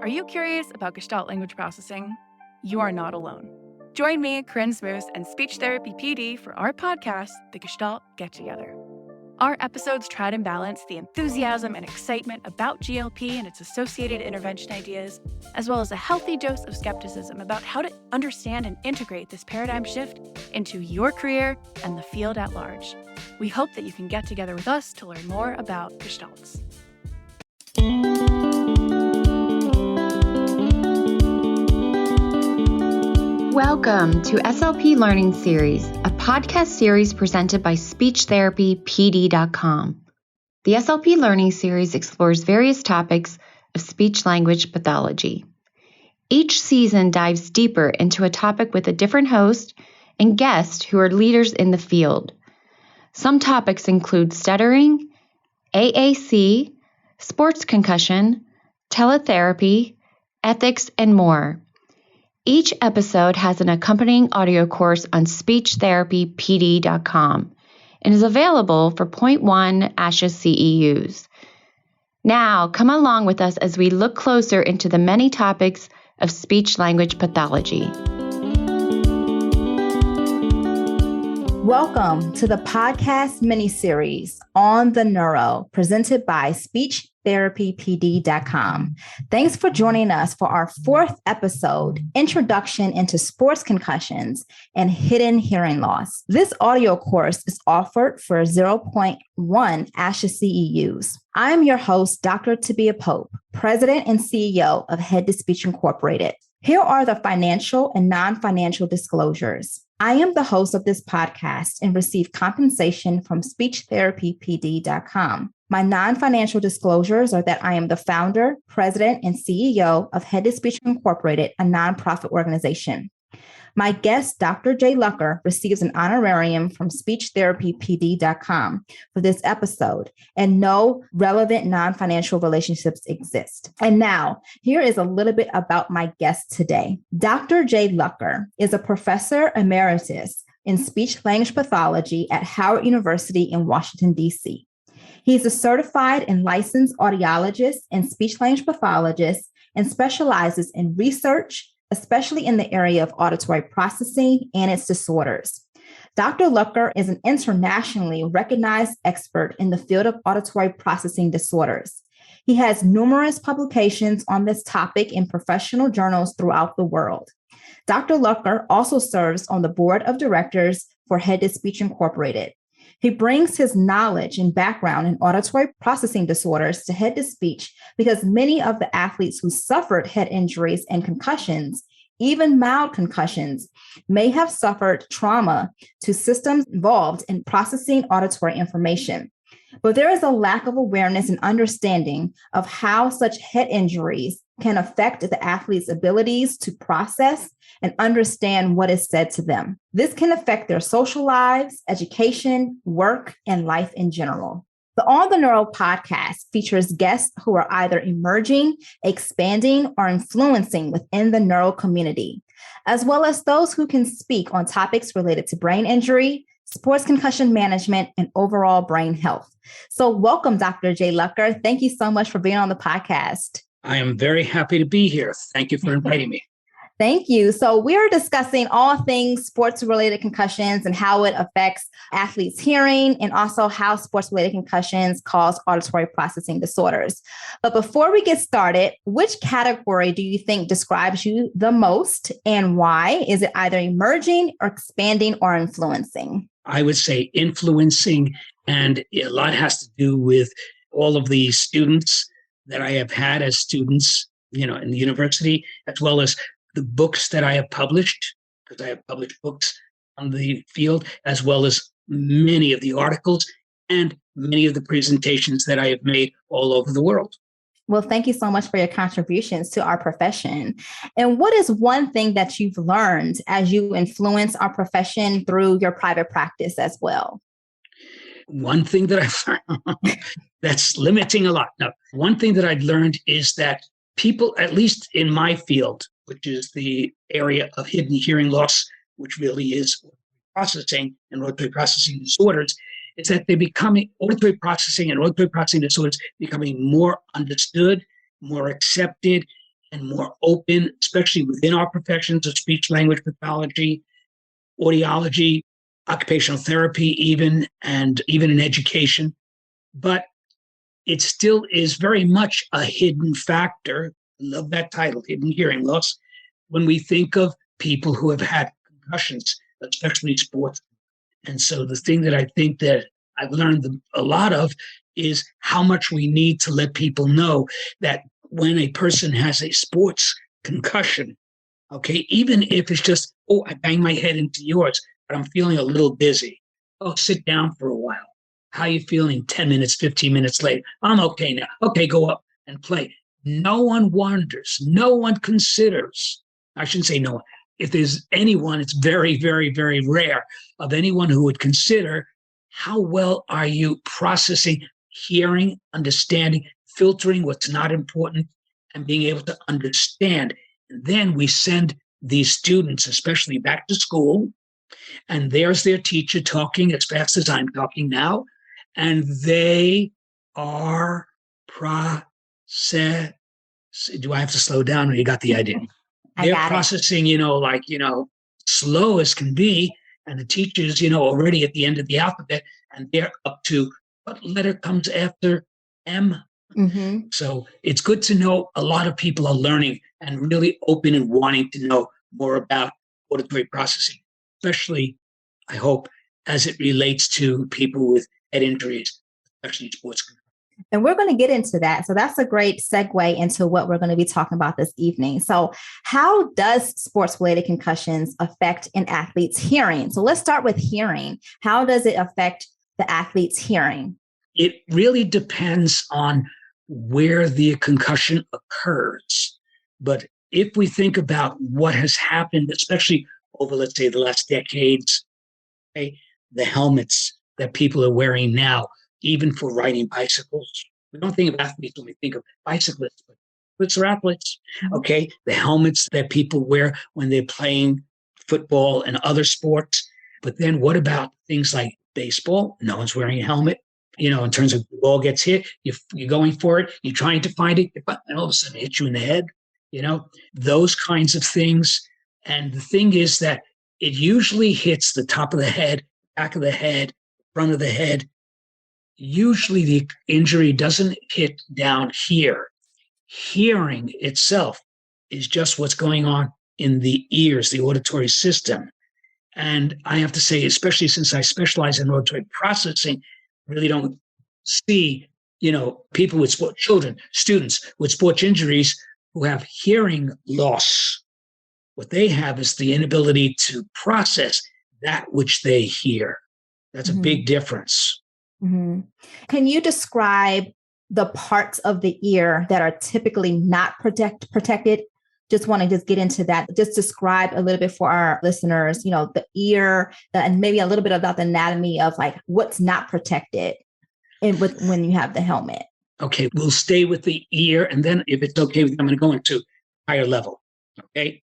Are you curious about Gestalt language processing? You are not alone. Join me, Corinne Smoose, and speech therapy PD for our podcast, The Gestalt Get Together. Our episodes try to balance the enthusiasm and excitement about GLP and its associated intervention ideas, as well as a healthy dose of skepticism about how to understand and integrate this paradigm shift into your career and the field at large. We hope that you can get together with us to learn more about Gestalts. Welcome to SLP Learning Series, a podcast series presented by SpeechTherapyPD.com. The SLP Learning Series explores various topics of speech-language pathology. Each season dives deeper into a topic with a different host and guest who are leaders in the field. Some topics include stuttering, AAC, sports concussion, teletherapy, ethics, and more. Each episode has an accompanying audio course on SpeechTherapyPD.com and is available for 0.1 ASHA CEUs. Now, come along with us as we look closer into the many topics of speech-language pathology. Welcome to the podcast mini-series On-The-Neuro, presented by SpeechTherapyPD.com. Thanks for joining us for our fourth episode, Introduction into Sports Concussions and Hidden Hearing Loss. This audio course is offered for 0.1 ASHA CEUs. I'm your host, Dr. Tabia Pope, President and CEO of Ed.D Speech Incorporated. Here are the financial and non-financial disclosures. I am the host of this podcast and receive compensation from SpeechTherapyPD.com. My non-financial disclosures are that I am the founder, president, and CEO of Ed.D Speech Incorporated, a nonprofit organization. My guest, Dr. Jay Lucker, receives an honorarium from SpeechTherapyPD.com for this episode, and no relevant non-financial relationships exist. And now, here is a little bit about my guest today. Dr. Jay Lucker is a professor emeritus in speech-language pathology at Howard University in Washington, D.C. He is a certified and licensed audiologist and speech-language pathologist and specializes in research, especially in the area of auditory processing and its disorders. Dr. Lucker is an internationally recognized expert in the field of auditory processing disorders. He has numerous publications on this topic in professional journals throughout the world. Dr. Lucker also serves on the board of directors for Ed.D Speech Incorporated. He brings his knowledge and background in auditory processing disorders to Ed.D Speech because many of the athletes who suffered head injuries and concussions, even mild concussions, may have suffered trauma to systems involved in processing auditory information. But there is a lack of awareness and understanding of how such head injuries can affect the athlete's abilities to process and understand what is said to them. This can affect their social lives, education, work, and life in general. The On-The-Neuro podcast features guests who are either emerging, expanding, or influencing within the neuro community, as well as those who can speak on topics related to brain injury, sports concussion management, and overall brain health. So welcome, Dr. Jay Lucker. Thank you so much for being on the podcast. I am very happy to be here. Thank you for inviting me. Thank you. So we're discussing all things sports-related concussions and how it affects athletes' hearing, and also how sports-related concussions cause auditory processing disorders. But before we get started, which category do you think describes you the most, and why? Is it either emerging or expanding or influencing? I would say influencing, and a lot has to do with all of the students that I have had as students, in the university, as well as the books that I have published, because I have published books on the field, as well as many of the articles and many of the presentations that I have made all over the world. Well, thank you so much for your contributions to our profession. And what is one thing that you've learned as you influence our profession through your private practice as well? One thing that I found that's limiting a lot. Now, one thing that I've learned is that people, at least in my field, which is the area of hidden hearing loss, which really is processing and auditory processing disorders, is that they're becoming auditory processing and auditory processing disorders becoming more understood, more accepted, and more open, especially within our professions of speech language pathology, audiology, occupational therapy, and even in education. But it still is very much a hidden factor. I love that title, hidden hearing loss, when we think of people who have had concussions, especially sports. And so the thing that I think that I've learned a lot of is how much we need to let people know that when a person has a sports concussion, okay, even if it's just, oh, I banged my head into yours, but I'm feeling a little dizzy. Oh, sit down for a while. How are you feeling 10 minutes, 15 minutes later? I'm okay now. Okay, go up and play. No one wonders. No one considers. I shouldn't say no one. If there's anyone, it's very, very, very rare of anyone who would consider how well are you processing, hearing, understanding, filtering what's not important, and being able to understand. And then we send these students, especially back to school, and there's their teacher talking as fast as I'm talking now, and they are process. Do I have to slow down, or you got the idea? They're processing, slow as can be, and the teacher's, already at the end of the alphabet, and they're up to what letter comes after M. Mm-hmm. So it's good to know a lot of people are learning and really open and wanting to know more about auditory processing, especially, I hope, as it relates to people with head injuries, especially sports. And we're going to get into that. So that's a great segue into what we're going to be talking about this evening. So how does sports-related concussions affect an athlete's hearing? So let's start with hearing. How does it affect the athlete's hearing? It really depends on where the concussion occurs. But if we think about what has happened, especially over, let's say, the last decades, okay, the helmets that people are wearing now, even for riding bicycles. We don't think of athletes when we think of bicyclists, but athletes are athletes, okay? The helmets that people wear when they're playing football and other sports. But then what about things like baseball? No one's wearing a helmet. In terms of the ball gets hit, you're going for it, you're trying to find it, and all of a sudden it hits you in the head, those kinds of things. And the thing is that it usually hits the top of the head, back of the head, front of the head. Usually the injury doesn't hit down here. Hearing itself is just what's going on in the ears, the auditory system. And I have to say, especially since I specialize in auditory processing, really don't see, people with students with sports injuries who have hearing loss. What they have is the inability to process that which they hear. That's a big difference. Mm-hmm. Can you describe the parts of the ear that are typically not protected? Just want to get into that. Just describe a little bit for our listeners, the ear and maybe a little bit about the anatomy of like what's not protected when you have the helmet. Okay, we'll stay with the ear. And then if it's okay with you, I'm going to go into higher level. Okay.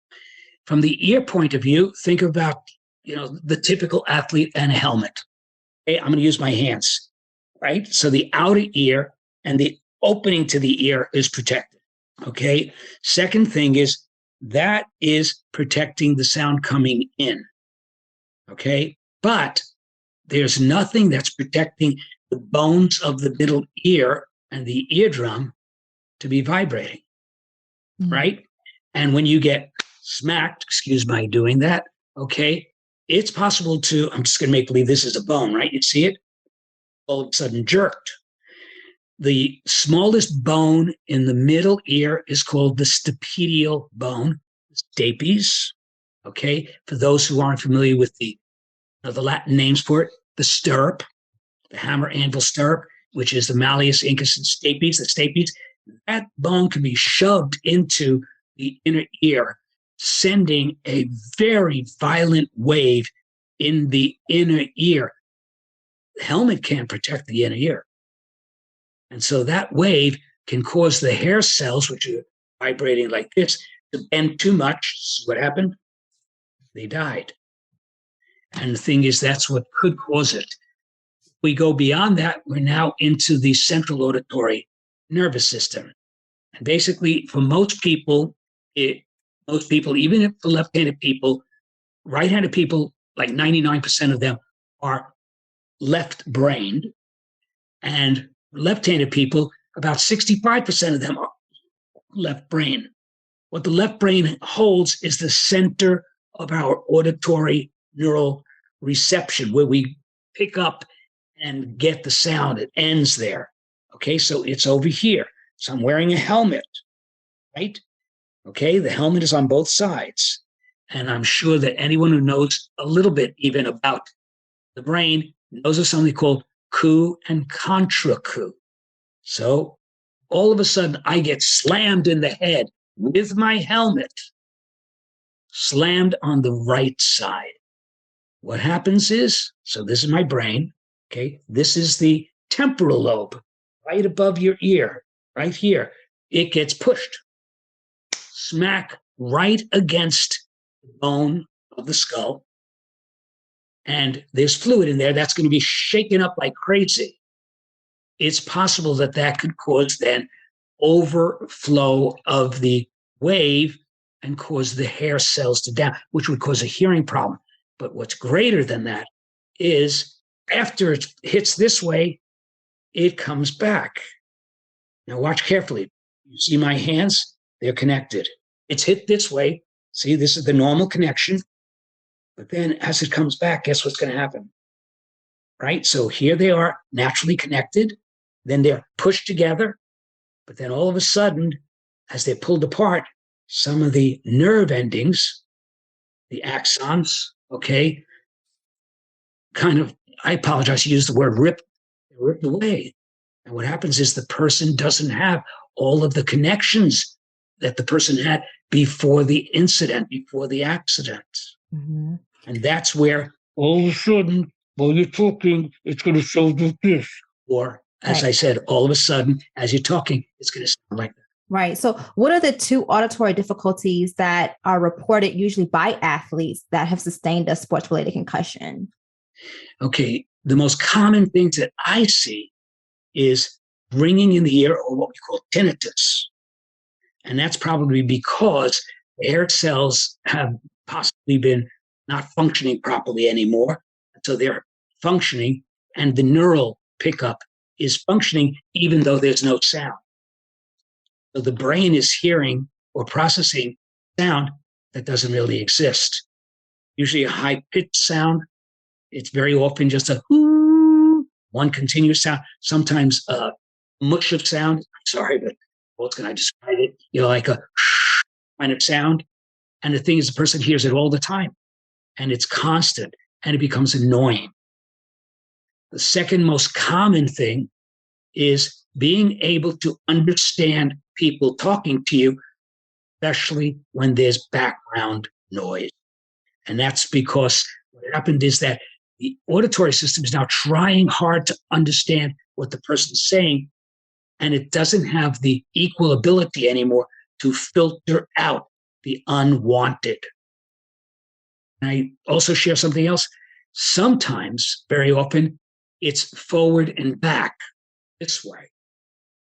From the ear point of view, think about, the typical athlete and a helmet. Okay, I'm going to use my hands, right? So the outer ear and the opening to the ear is protected, okay? Second thing is that is protecting the sound coming in, okay? But there's nothing that's protecting the bones of the middle ear and the eardrum to be vibrating, right? And when you get smacked, excuse my doing that, okay, it's possible to, I'm just going to make believe this is a bone, right? You see it? All of a sudden jerked. The smallest bone in the middle ear is called the stapedial bone, stapes, okay? For those who aren't familiar with the Latin names for it, the stirrup, the hammer anvil stirrup, which is the malleus, incus, and stapes, the stapes, that bone can be shoved into the inner ear, sending a very violent wave in the inner ear. The helmet can't protect the inner ear. And so that wave can cause the hair cells, which are vibrating like this, to bend too much. What happened? They died. And the thing is, that's what could cause it. We go beyond that, we're now into the central auditory nervous system. And basically, for most people, even if the left-handed people, right-handed people, like 99% of them are left-brained, and left-handed people, about 65% of them are left brain. What the left brain holds is the center of our auditory neural reception, where we pick up and get the sound. It ends there. Okay, so it's over here. So I'm wearing a helmet, right? Okay, the helmet is on both sides. And I'm sure that anyone who knows a little bit even about the brain knows of something called coup and contra coup. So all of a sudden, I get slammed in the head with my helmet, slammed on the right side. What happens is, so this is my brain, okay? This is the temporal lobe, right above your ear, right here. It gets pushed, smack right against the bone of the skull. And there's fluid in there that's going to be shaken up like crazy. It's possible that that could cause then overflow of the wave and cause the hair cells to down, which would cause a hearing problem. But what's greater than that is after it hits this way, it comes back. Now watch carefully. You see my hands? They're connected. It's hit this way. See, this is the normal connection. But then as it comes back, guess what's going to happen? Right? So here they are naturally connected. Then they're pushed together. But then all of a sudden, as they're pulled apart, some of the nerve endings, the axons, okay, kind of, I apologize to use the word ripped away. And what happens is the person doesn't have all of the connections that the person had before the incident, before the accident. Mm-hmm. And that's where all of a sudden, while you're talking, it's going to sound like this. Or, as I said, all of a sudden, as you're talking, it's going to sound like that. Right. So what are the two auditory difficulties that are reported usually by athletes that have sustained a sports-related concussion? Okay. The most common things that I see is ringing in the ear, or what we call tinnitus. And that's probably because the hair cells have possibly been not functioning properly anymore. So they're functioning, and the neural pickup is functioning even though there's no sound. So the brain is hearing or processing sound that doesn't really exist. Usually a high-pitched sound. It's very often just a one continuous sound, sometimes a mush of sound. I'm sorry, but what can I describe it? Like a kind of sound. And the thing is, the person hears it all the time, and it's constant, and it becomes annoying. The second most common thing is being able to understand people talking to you, especially when there's background noise. And that's because what happened is that the auditory system is now trying hard to understand what the person's saying, and it doesn't have the equal ability anymore to filter out the unwanted. And I also share something else. Sometimes, very often, it's forward and back this way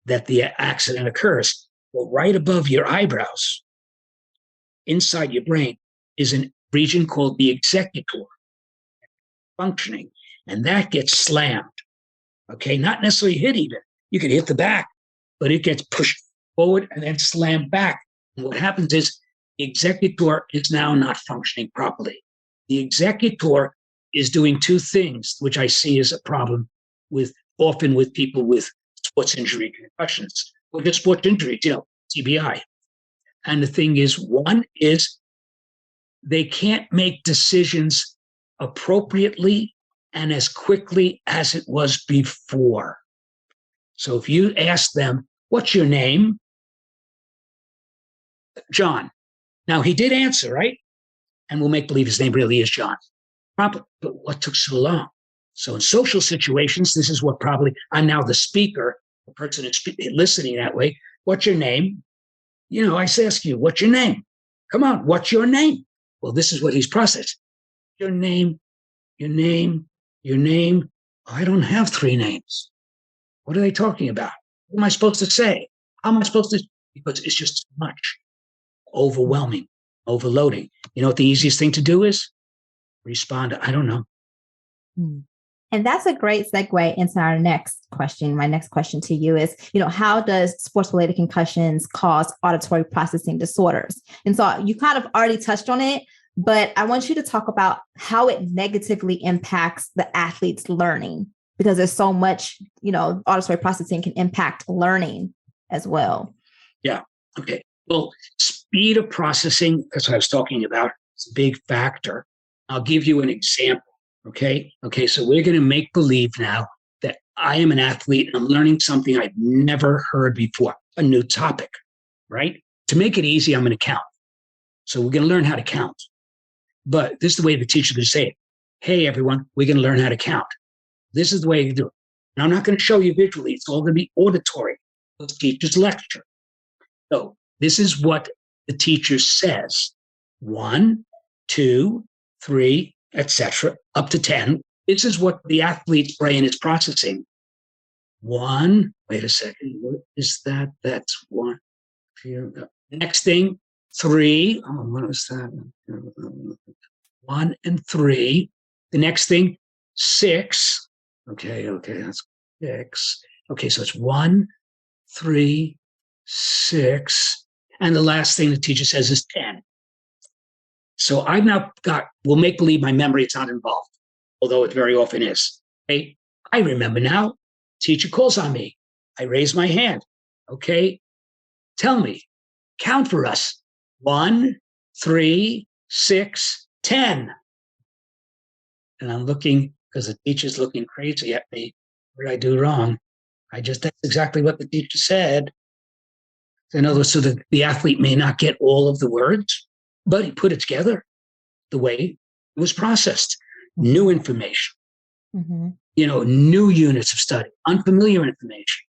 that the accident occurs. Well, right above your eyebrows, inside your brain, is a region called the executor functioning, and that gets slammed. Okay, not necessarily hit even. You can hit the back, but it gets pushed forward and then slammed back. And what happens is the executor is now not functioning properly. The executor is doing two things, which I see as a problem often with people with sports injury concussions, or the sports injuries, TBI. And the thing is, one is they can't make decisions appropriately and as quickly as it was before. So if you ask them, what's your name? John. Now, he did answer, right? And we'll make believe his name really is John. But what took so long? So in social situations, this is what probably, I'm now the speaker, the person that's listening that way. What's your name? I ask you, what's your name? Come on, what's your name? Well, this is what he's processed. Your name. I don't have three names. What are they talking about? What am I supposed to say? How am I supposed to? because it's just too much, overwhelming, overloading. You know what the easiest thing to do is? Respond, I don't know. And that's a great segue into our next question. My next question to you is, how does sports-related concussions cause auditory processing disorders? And so you kind of already touched on it, but I want you to talk about how it negatively impacts the athlete's learning, because there's so much, auditory processing can impact learning as well. Yeah. Okay. Well, speed of processing, that's what I was talking about. It's a big factor. I'll give you an example. Okay. So we're going to make believe now that I am an athlete and I'm learning something I've never heard before, a new topic, right? To make it easy, I'm going to count. So we're going to learn how to count. But this is the way the teacher could say it. Hey, everyone, we're going to learn how to count. This is the way you do it. And I'm not going to show you visually. It's all going to be auditory. The teacher's lecture. So this is what the teacher says. 1, 2, 3, etc., up to 10. This is what the athlete's brain is processing. 1, wait a second, what is that? That's 1. Next thing, 3. Oh, what was that? 1 and 3. The next thing, 6. Okay, that's 6. Okay, so it's 1, 3, 6. And the last thing the teacher says is 10. So I've now got, we'll make believe my memory is not involved, although it very often is. Okay, I remember now. Teacher calls on me. I raise my hand. Okay, tell me, count for us. 1, 3, 6, 10. And I'm looking, because the teacher's looking crazy at me. What did I do wrong? That's exactly what the teacher said. In other words, so the athlete may not get all of the words, but he put it together the way it was processed. New information, new units of study, unfamiliar information,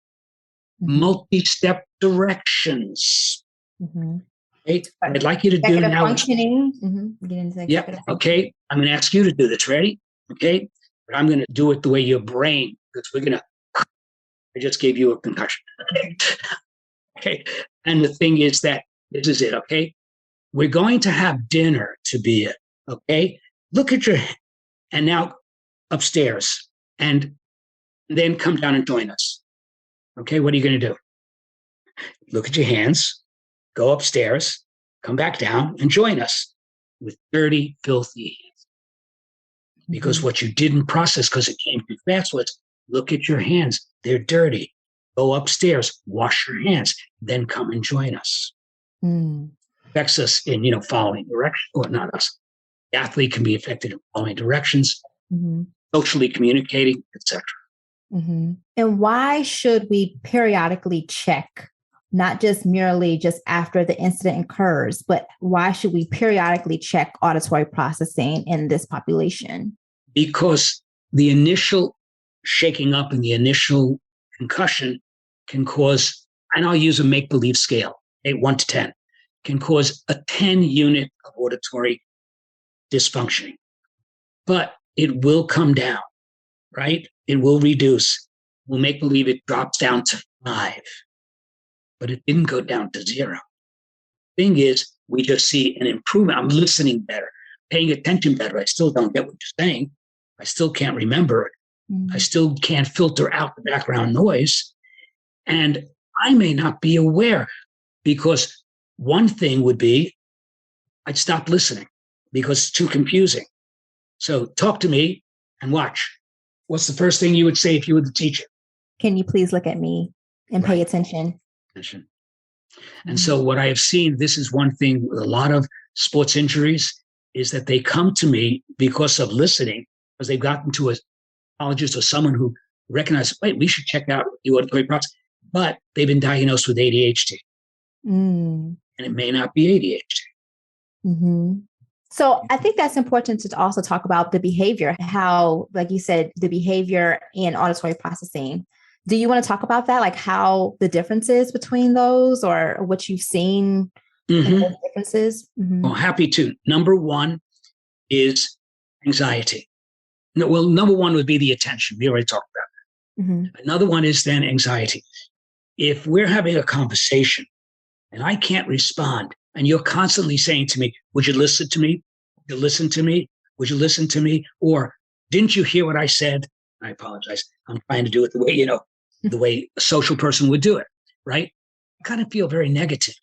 multi-step directions. Right? I'd like you to do now. Functioning. Yeah. Okay. I'm going to ask you to do this. Ready? Okay. But I'm going to do it the way your brain, because I just gave you a concussion. Okay. And the thing is that this is it. Okay. We're going to have dinner to be it. Okay. Look at and now upstairs and then come down and join us. Okay. What are you going to do? Look at your hands, go upstairs, come back down and join us with dirty, filthy hands. Because what you didn't process because it came too fast was look at your hands. They're dirty. Go upstairs, wash your hands, then come and join us. Affects us in, following directions, or not us. The athlete can be affected in following directions, socially communicating, etc. And why should we periodically check, not just merely just after the incident occurs, but why should we periodically check auditory processing in this population? Because the initial shaking up and the initial concussion can cause, and I'll use a make-believe scale, 1 to 10, can cause a 10 unit of auditory dysfunctioning. But it will come down, right? It will reduce. We'll make believe it drops down to 5, but it didn't go down to 0. Thing is, we just see an improvement. I'm listening better, paying attention better. I still don't get what you're saying. I still can't remember it. I still can't filter out the background noise. And I may not be aware, because one thing would be I'd stop listening because it's too confusing. So talk to me and watch. What's the first thing you would say if you were the teacher? Can you please look at me and pay attention? And so what I have seen, this is one thing with a lot of sports injuries, is that they come to me because of listening, because they've gotten to a psychologist or someone who recognizes, wait, we should check out the auditory process. But they've been diagnosed with ADHD. And it may not be ADHD. So I think that's important to also talk about the behavior, how, like you said, the behavior in auditory processing. Do you want to talk about that? Like how the differences between those, or what you've seen in those differences? Well, happy to. Number one is anxiety. No, well, number one would be the attention. We already talked about that. Another one is then anxiety. If we're having a conversation and I can't respond, and you're constantly saying to me, would you listen to me? Would you listen to me? Would you listen to me? Or didn't you hear what I said? I apologize. I'm trying to do it the way, the way a social person would do it, right? I kind of feel very negative.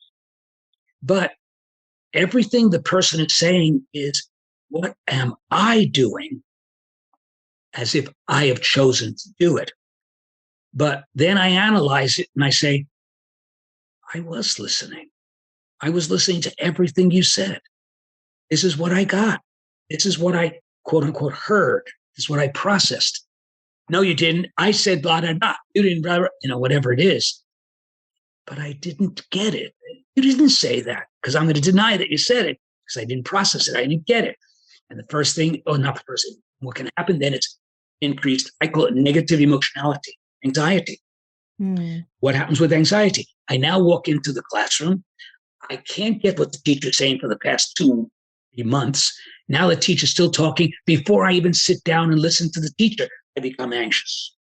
But everything the person is saying is, what am I doing? As if I have chosen to do it. But then I analyze it and I say, I was listening. I was listening to everything you said. This is what I got. This is what I, quote unquote, heard. This is what I processed. No, you didn't. I said blah, blah, blah. You didn't, blah, blah, whatever it is. But I didn't get it. You didn't say that, because I'm going to deny that you said it, because I didn't process it. I didn't get it. And the first thing, not the first thing, what can happen then, it's increased, I call it negative emotionality, anxiety. What happens with anxiety? I now walk into the classroom. I can't get what the teacher's saying for the past 2-3 months. Now the teacher's still talking. Before I even sit down and listen to the teacher, I become anxious.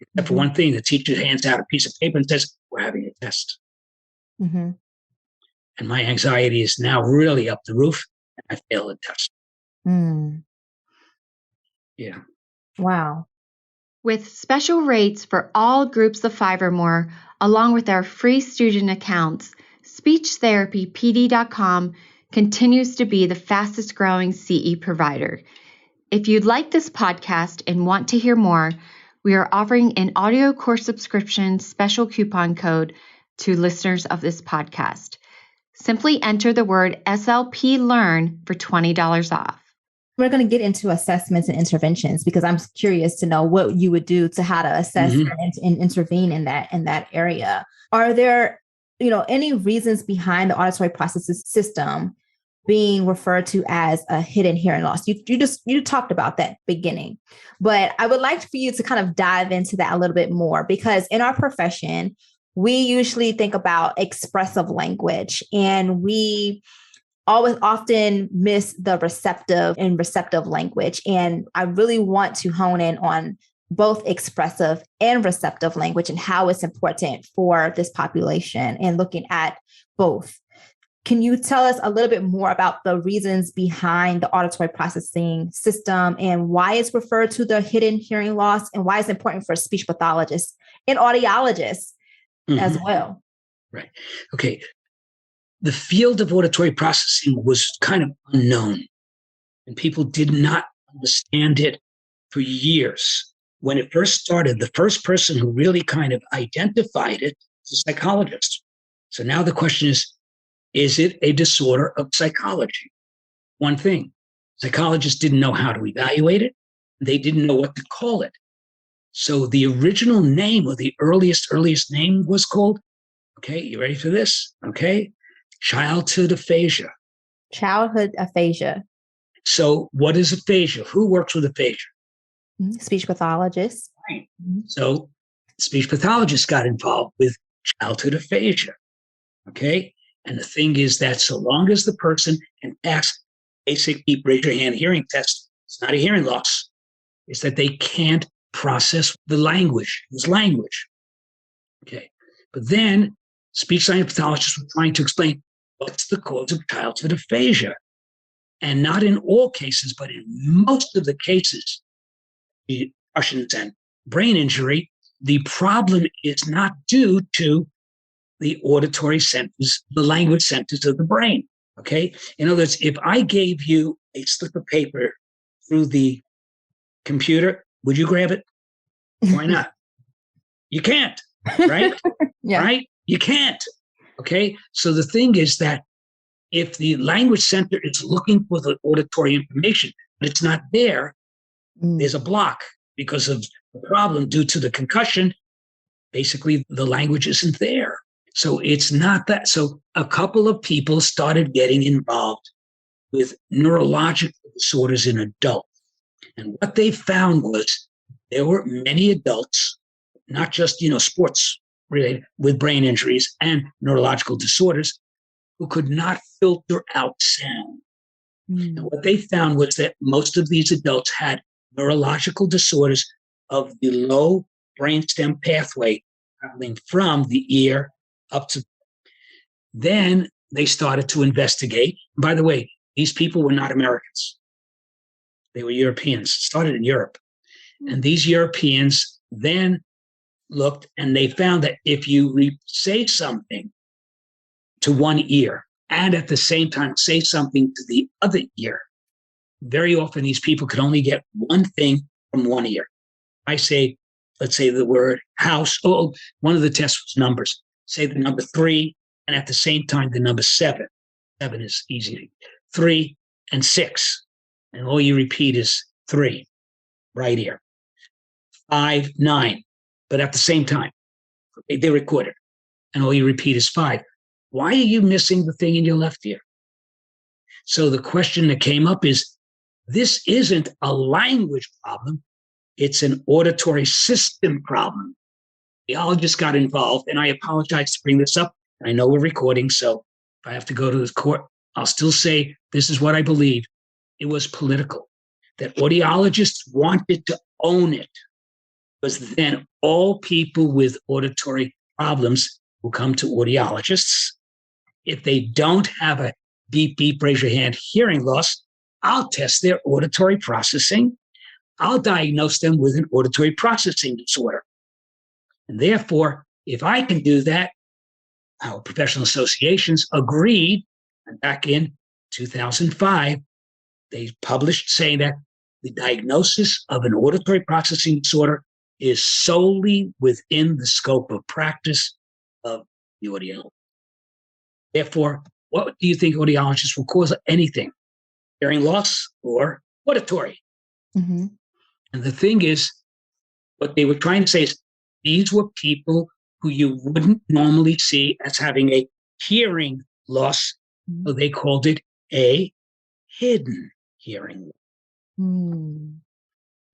Except for one thing, the teacher hands out a piece of paper and says, we're having a test. And my anxiety is now really up the roof, and I fail the test. Yeah. Wow. With special rates for all groups of 5 or more, along with our free student accounts, SpeechTherapyPD.com continues to be the fastest growing CE provider. If you'd like this podcast and want to hear more, we are offering an audio course subscription special coupon code to listeners of this podcast. Simply enter the word SLP Learn for $20 off. We're going to get into assessments and interventions, because I'm curious to know what you would do to how to assess and intervene in that area. Are there, any reasons behind the auditory processing system being referred to as a hidden hearing loss? You talked about that beginning, but I would like for you to kind of dive into that a little bit more, because in our profession, we usually think about expressive language, and we often miss the receptive and receptive language. And I really want to hone in on both expressive and receptive language and how it's important for this population, and looking at both. Can you tell us a little bit more about the reasons behind the auditory processing system and why it's referred to the hidden hearing loss, and why it's important for speech pathologists and audiologists as well? Right. Okay. The field of auditory processing was kind of unknown, and people did not understand it for years. When it first started, the first person who really kind of identified it was a psychologist. So now the question is it a disorder of psychology? One thing, psychologists didn't know how to evaluate it. They didn't know what to call it. So the original name, or the earliest name, was called, okay, you ready for this? Okay. Childhood aphasia. Childhood aphasia. So what is aphasia? Who works with aphasia? Speech pathologists. Right. So speech pathologists got involved with childhood aphasia. Okay. And the thing is that so long as the person can pass basic deep raise your hand hearing test, it's not a hearing loss. It's that they can't process the language. It's language. Okay. But then speech science pathologists were trying to explain what's the cause of childhood aphasia. And not in all cases, but in most of the cases, concussions and brain injury, the problem is not due to the auditory centers, the language centers of the brain. Okay. In other words, if I gave you a slip of paper through the computer, would you grab it? Why not? You can't, right? Yeah. Right? You can't. Okay. So the thing is that if the language center is looking for the auditory information, but it's not there, there's a block because of the problem due to the concussion. Basically, the language isn't there. So it's not that. So a couple of people started getting involved with neurological disorders in adults. And what they found was there were many adults, not just, sports related, with brain injuries and neurological disorders, who could not filter out sound. And what they found was that most of these adults had neurological disorders of the low brainstem pathway traveling from the ear up to. Then they started to investigate. By the way, these people were not Americans. They were Europeans, started in Europe. And these Europeans then looked and they found that if you say something to one ear and at the same time say something to the other ear, very often these people could only get one thing from one ear. I say, let's say the word house. Oh, one of the tests was numbers. Say the number 3 and at the same time the number 7. 7 is easy. 3 and 6. And all you repeat is 3, right ear. 5, 9. But at the same time, they record it. And all you repeat is 5. Why are you missing the thing in your left ear? So the question that came up is, this isn't a language problem. It's an auditory system problem. Audiologists got involved, and I apologize to bring this up. I know we're recording, so if I have to go to the court, I'll still say this is what I believe. It was political, that audiologists wanted to own it, because then all people with auditory problems will come to audiologists. If they don't have a beep, beep, raise your hand hearing loss, I'll test their auditory processing. I'll diagnose them with an auditory processing disorder. And therefore, if I can do that, our professional associations agreed, and back in 2005, they published saying that the diagnosis of an auditory processing disorder is solely within the scope of practice of the audiologist. Therefore, what do you think audiologists will cause anything? Hearing loss or auditory? Mm-hmm. And the thing is, what they were trying to say is these were people who you wouldn't normally see as having a hearing loss. Mm-hmm. So they called it a hidden hearing loss. Mm.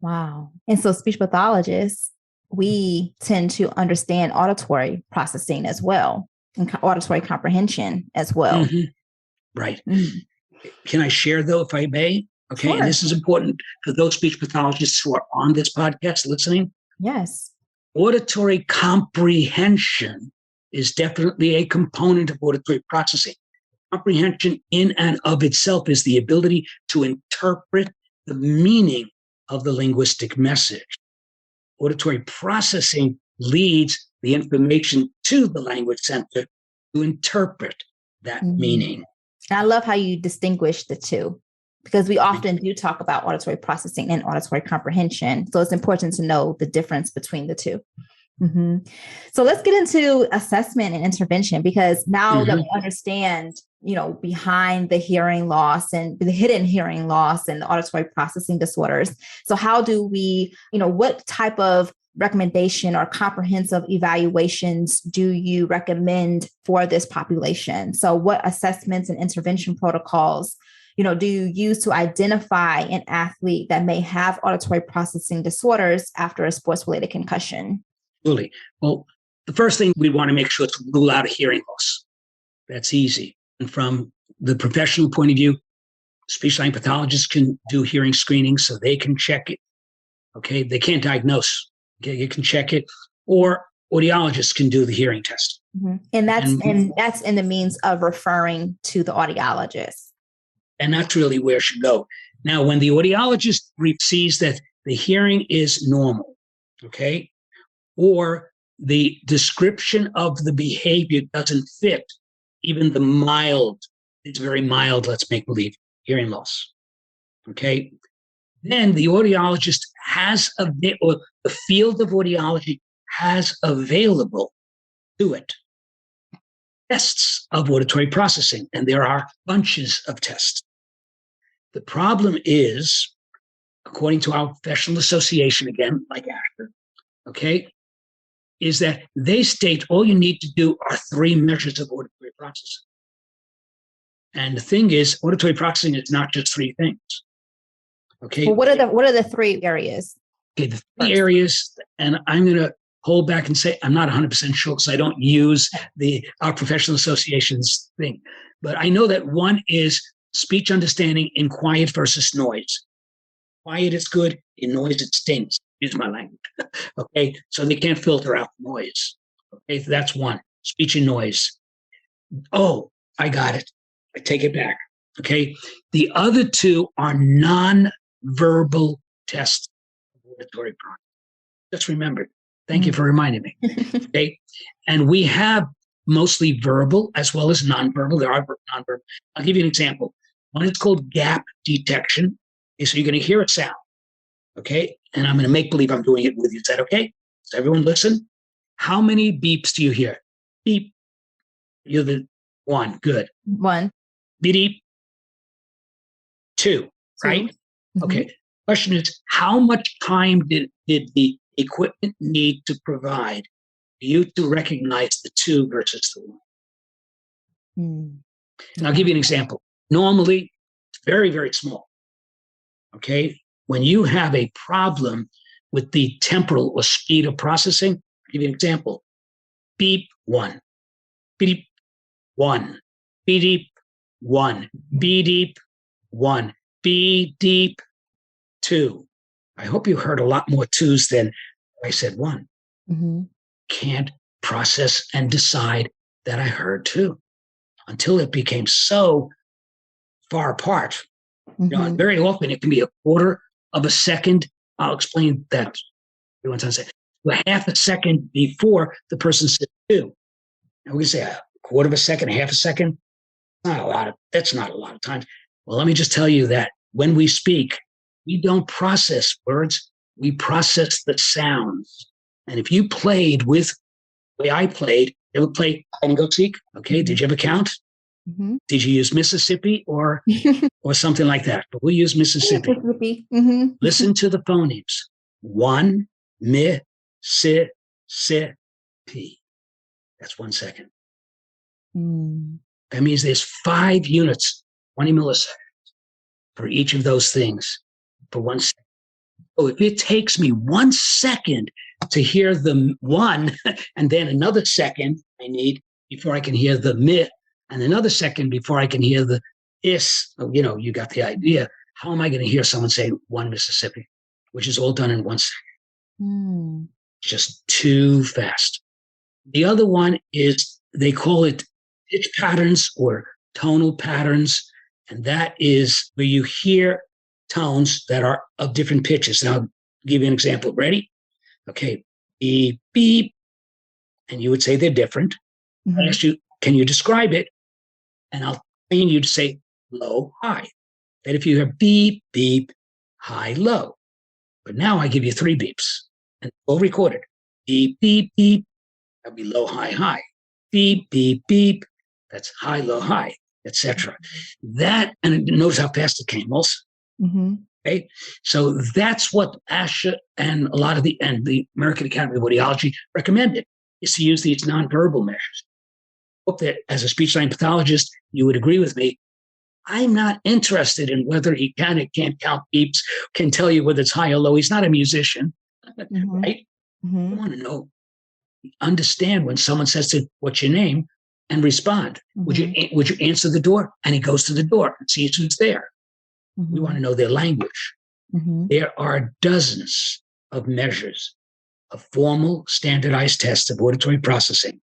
Wow. And so speech pathologists, we tend to understand auditory processing as well, and auditory comprehension as well. Mm-hmm. Right. Mm-hmm. Can I share, though, if I may? Okay. Sure. And this is important for those speech pathologists who are on this podcast listening. Yes. Auditory comprehension is definitely a component of auditory processing. Comprehension in and of itself is the ability to interpret the meaning of the linguistic message. Auditory processing leads the information to the language center to interpret that meaning. And I love how you distinguish the two, because we often do talk about auditory processing and auditory comprehension. So it's important to know the difference between the two. Mm-hmm. So let's get into assessment and intervention, because now that we understand, behind the hearing loss and the hidden hearing loss and the auditory processing disorders. So how do we, what type of recommendation or comprehensive evaluations do you recommend for this population? So what assessments and intervention protocols, do you use to identify an athlete that may have auditory processing disorders after a sports-related concussion? Absolutely. Well, the first thing we want to make sure is to rule out a hearing loss. That's easy. And from the professional point of view, speech-language pathologists can do hearing screening so they can check it. Okay, they can't diagnose. Okay, you can check it, or audiologists can do the hearing test. Mm-hmm. And that's in the means of referring to the audiologist. And that's really where it should go. Now, when the audiologist sees that the hearing is normal, okay, or the description of the behavior doesn't fit even the mild, it's very mild, let's make believe, hearing loss, okay, then the audiologist or the field of audiology has available to it tests of auditory processing, and there are bunches of tests. The problem is, according to our professional association, again, like ASHR, okay, is that they state all you need to do are 3 measures of auditory processing. And the thing is, auditory processing is not just 3 things. Okay. Well, what are the 3 areas? Okay, the 3 areas, and I'm going to hold back and say I'm not 100% sure because I don't use our professional association's thing. But I know that one is speech understanding in quiet versus noise. Quiet is good, in noise it stinks. Use my language. Okay, so they can't filter out noise. Okay, so that's one, speech and noise. Oh, I got it. I take it back. Okay. The other two are non-verbal tests of auditory processing. Just remembered. Thank you for reminding me. Okay. And we have mostly verbal as well as nonverbal. There are nonverbal. I'll give you an example. One is called gap detection. Okay, so you're going to hear a sound. Okay. And I'm going to make believe I'm doing it with you. Is that okay? So everyone listen. How many beeps do you hear? Beep. You're the one. Good. One. Beep. Two. Right? Mm-hmm. Okay. Question is, how much time did the equipment need to provide for you to recognize the two versus the one? And I'll give you an example. Normally, it's very, very small. Okay. When you have a problem with the temporal or speed of processing, I'll give you an example. Beep, one. Beep, one. Beep, one. Beep, one. Beep, two. I hope you heard a lot more twos than I said one. Mm-hmm. Can't process and decide that I heard two until it became so far apart. Mm-hmm. You know, and very often it can be a quarter of a second. I'll explain that. Everyone's going to say, well, half a second before the person said two. And we can say a quarter of a second, half a second. That's not a lot of times. Well, let me just tell you that when we speak, we don't process words. We process the sounds. And if you played with the way I played, you ever play hide and go seek? Okay. Did you ever count? Mm-hmm. Did you use Mississippi or something like that? But we use Mississippi. Mm-hmm. Listen to the phonemes. One, mi, si, pi. That's 1 second. That means there's 5 units, 20 milliseconds for each of those things for 1 second. So if it takes me 1 second to hear the one and then another second I need before I can hear the mi and another second before I can hear the is, you know, you got the idea. How am I going to hear someone say one Mississippi, which is all done in 1 second? Just too fast. The other one is, they call it pitch patterns or tonal patterns. And that is where you hear tones that are of different pitches. Now, I'll give you an example. Ready? Okay. Beep, beep. And you would say they're different. Mm-hmm. I asked you, can you describe it? And I'll train you to say low, high. That if you hear beep, beep, high, low. But now I give you 3 beeps and all recorded. Beep, beep, beep. That'll be low, high, high. Beep, beep, beep. That's high, low, high, etc. That, and notice how fast it came also. Mm-hmm. Okay. So that's what ASHA and a lot of the American Academy of Audiology recommended, is to use these nonverbal measures. I hope that as a speech-language pathologist, you would agree with me. I'm not interested in whether he can and can't count beeps, can tell you whether it's high or low. He's not a musician, right? Mm-hmm. I want to know, understand when someone says to, what's your name, and respond. Mm-hmm. Would you answer the door? And he goes to the door and sees who's there. Mm-hmm. We want to know their language. Mm-hmm. There are dozens of measures of formal standardized tests of auditory processing.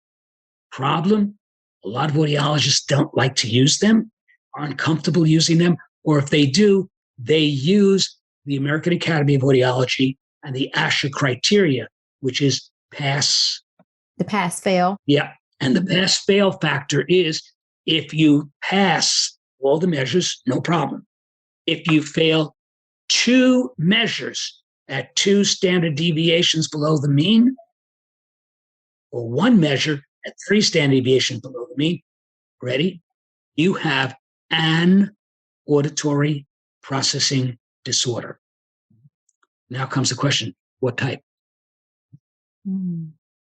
Problem, a lot of audiologists don't like to use them, aren't comfortable using them, or if they do, they use the American Academy of Audiology and the ASHA criteria, which is pass. The pass-fail. Yeah. And the pass-fail factor is, if you pass all the measures, no problem. If you fail 2 measures at 2 standard deviations below the mean, or 1 measure at 3 standard deviations below the mean, ready? You have an auditory processing disorder. Now comes the question, what type?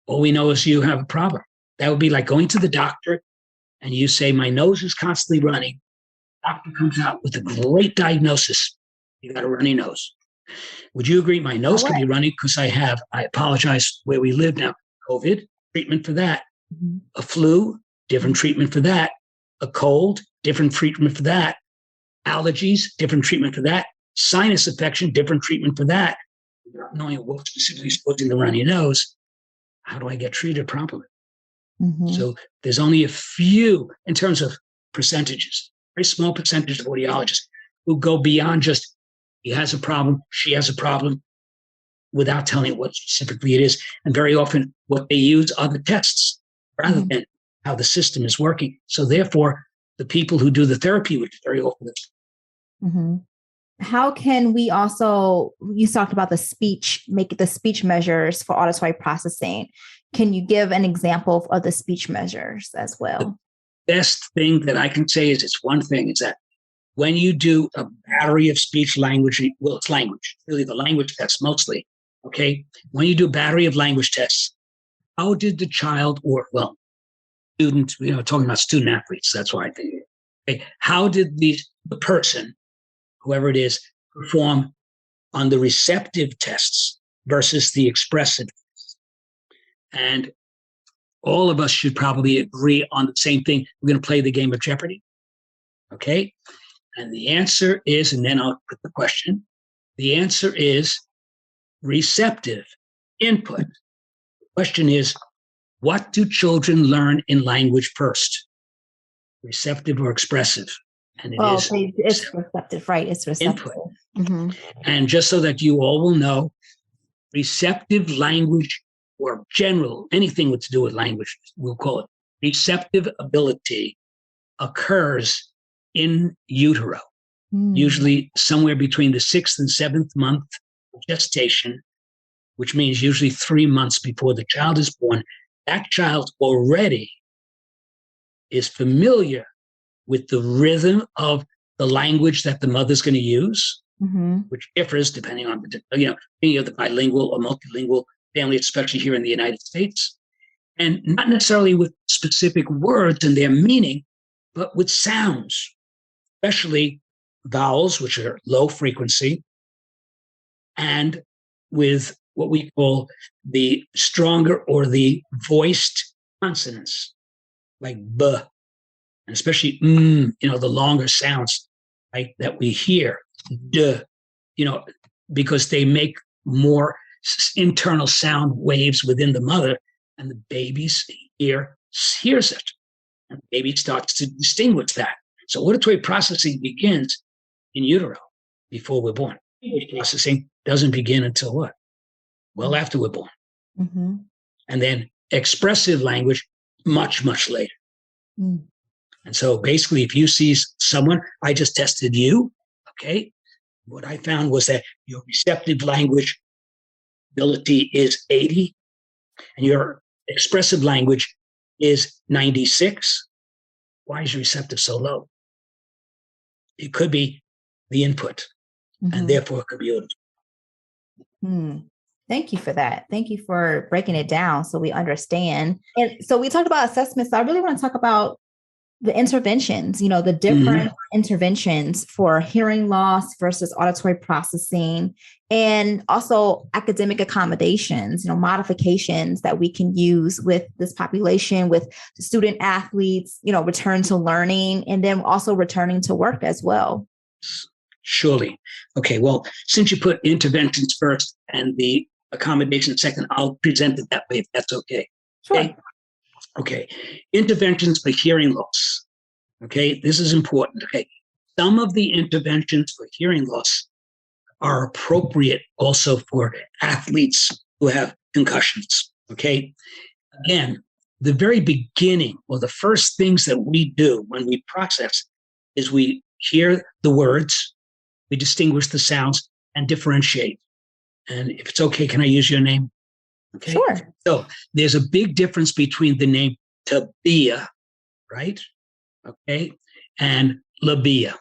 All we know is you have a problem. That would be like going to the doctor and you say, my nose is constantly running. Doctor comes out with a great diagnosis. You got a runny nose. Would you agree my nose could be running because I apologize, where we live now, COVID, treatment for that. Mm-hmm. A flu, different treatment for that. A cold, different treatment for that. Allergies, different treatment for that. Sinus infection, different treatment for that. Not knowing what specifically is causing the runny nose, how do I get treated properly? So there's only a few, in terms of percentages, very small percentage of audiologists who go beyond just, he has a problem, she has a problem, without telling what specifically it is. And very often what they use are the tests rather than how the system is working. So therefore, the people who do the therapy, which is very often. How can we also, you talked about make the speech measures for auditory processing. Can you give an example of the speech measures as well? The best thing that I can say is it's one thing, is that when you do a battery of speech language, well, it's language, really the language tests mostly, okay? When you do a battery of language tests, how did the child, or, well, student, talking about student athletes, that's why I think, okay, how did the person, whoever it is, perform on the receptive tests versus the expressive tests? And all of us should probably agree on the same thing. We're going to play the game of Jeopardy, okay? And the answer is, and then I'll put the question, the answer is receptive input. The question is, what do children learn in language first? Receptive or expressive? And it's receptive, right? It's receptive. Input. And just so that you all will know, receptive language, or general, anything to do with language, we'll call it receptive ability, occurs in utero, usually somewhere between the 6th and 7th month of gestation, which means usually 3 months before the child is born. That child already is familiar with the rhythm of the language that the mother's going to use, which differs depending on, being of the bilingual or multilingual family, especially here in the United States, and not necessarily with specific words and their meaning, but with sounds, especially vowels, which are low frequency, and with what we call the stronger or the voiced consonants, like B, and especially the longer sounds, right, that we hear, D, because they make more internal sound waves within the mother, and the baby's ear hears it, and the baby starts to distinguish that. So auditory processing begins in utero before we're born. Processing doesn't begin until what? Well, after we're born. And then expressive language much, much later. And so basically, if you see someone, I just tested you, okay? What I found was that your receptive language ability is 80, and your expressive language is 96. Why is your receptive so low? It could be the input, and therefore it could be auditory. Thank you for that. Thank you for breaking it down so we understand. And so we talked about assessments. So I really want to talk about the interventions, the different interventions for hearing loss versus auditory processing, and also academic accommodations, modifications that we can use with this population, with student athletes, return to learning, and then also returning to work as well. Surely. Okay, well, since you put interventions first and the accommodation second, I'll present it that way if that's okay. Sure. Okay. Interventions for hearing loss. Okay, this is important. Okay, some of the interventions for hearing loss are appropriate also for athletes who have concussions. Okay, again, the very beginning, or the first things that we do when we process, is we hear the words, we distinguish the sounds, and differentiate. And if it's okay, can I use your name? Okay. Sure. So there's a big difference between the name Tabia, right? Okay, and Labia,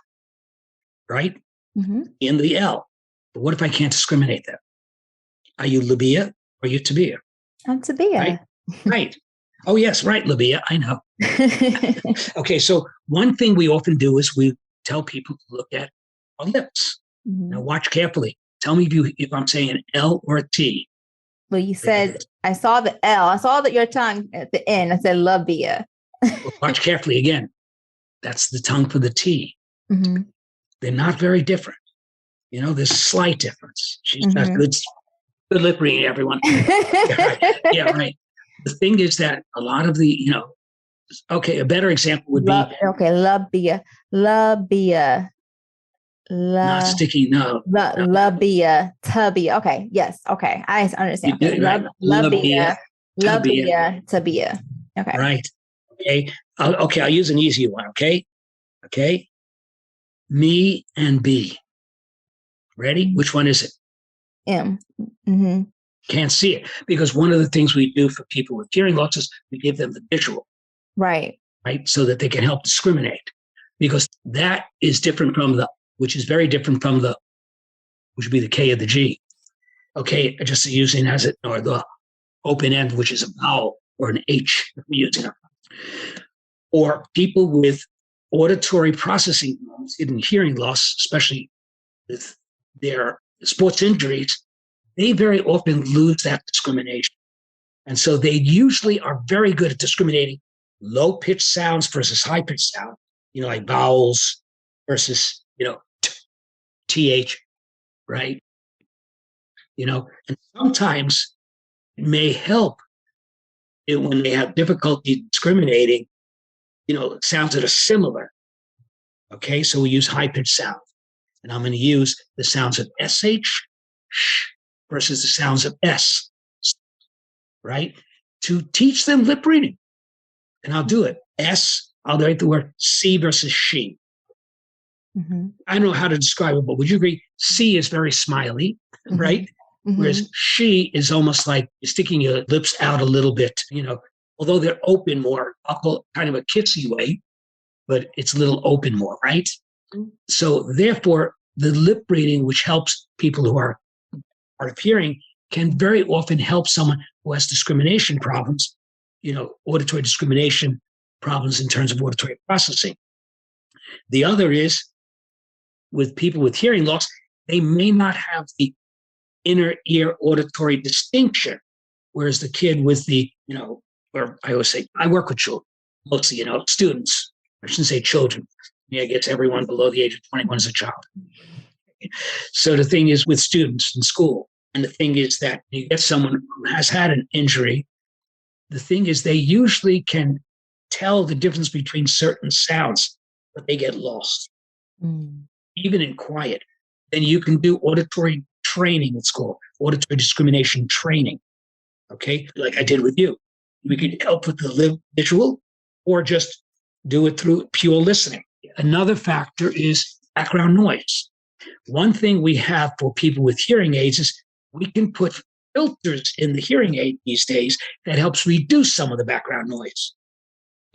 right? In the L. But what if I can't discriminate that? Are you Labia or are you Tabia? I'm Tabia. Right? Right. Oh, yes, right, Labia. I know. Okay, so one thing we often do is we tell people to look at our lips. Now watch carefully. Tell me if I'm saying an L or a T. Well, you said, I saw the L. I saw that your tongue at the end. I said Labia. Well, watch carefully again. That's the tongue for the T. They're not very different. There's a slight difference. She's got good lip reading, everyone. Yeah, right. The thing is that a lot of the, okay, a better example would be labia, not sticking no. labia, tubia. Okay, yes, okay, I understand. Okay. Right? Labia, tubia. Okay, right. Okay, I'll use an easy one. Okay, me and B. Ready? Which one is it? M. Mm-hmm. Can't see it because one of the things we do for people with hearing loss is we give them the visual. Right, so that they can help discriminate, because that is different from which is very different from which would be the K or the G. Okay, just using or the open end, which is a vowel, or an H, if we're using it. Or people with auditory processing problems, hidden hearing loss, especially with their sports injuries, they very often lose that discrimination. And so they usually are very good at discriminating low-pitched sounds versus high-pitched sound, like vowels versus, TH, right? And sometimes it may help when they have difficulty discriminating, sounds that are similar. Okay, so we use high-pitched sound. And I'm going to use the sounds of SH, sh, versus the sounds of S, right? To teach them lip reading. And I'll do it. I'll write the word C versus she. Mm-hmm. I don't know how to describe it, but would you agree? C is very smiley, right? Mm-hmm. Whereas she is almost like you're sticking your lips out a little bit, although they're open more, I'll call it kind of a kissy way, but it's a little open more, right? Mm-hmm. So therefore, the lip reading, which helps people who are hard of hearing, can very often help someone who has discrimination problems, auditory discrimination problems in terms of auditory processing. The other is with people with hearing loss, they may not have the inner ear auditory distinction, whereas the kid with the, where I always say, I work with children, mostly, students. I shouldn't say children. I guess everyone below the age of 21 is a child. So the thing is with students in school, and the thing is that you get someone who has had an injury, the thing is they usually can tell the difference between certain sounds, but they get lost, even in quiet. Then you can do auditory training, it's called auditory discrimination training, okay? Like I did with you. We could help with the visual or just do it through pure listening. Another factor is background noise. One thing we have for people with hearing aids is we can put filters in the hearing aid these days that helps reduce some of the background noise.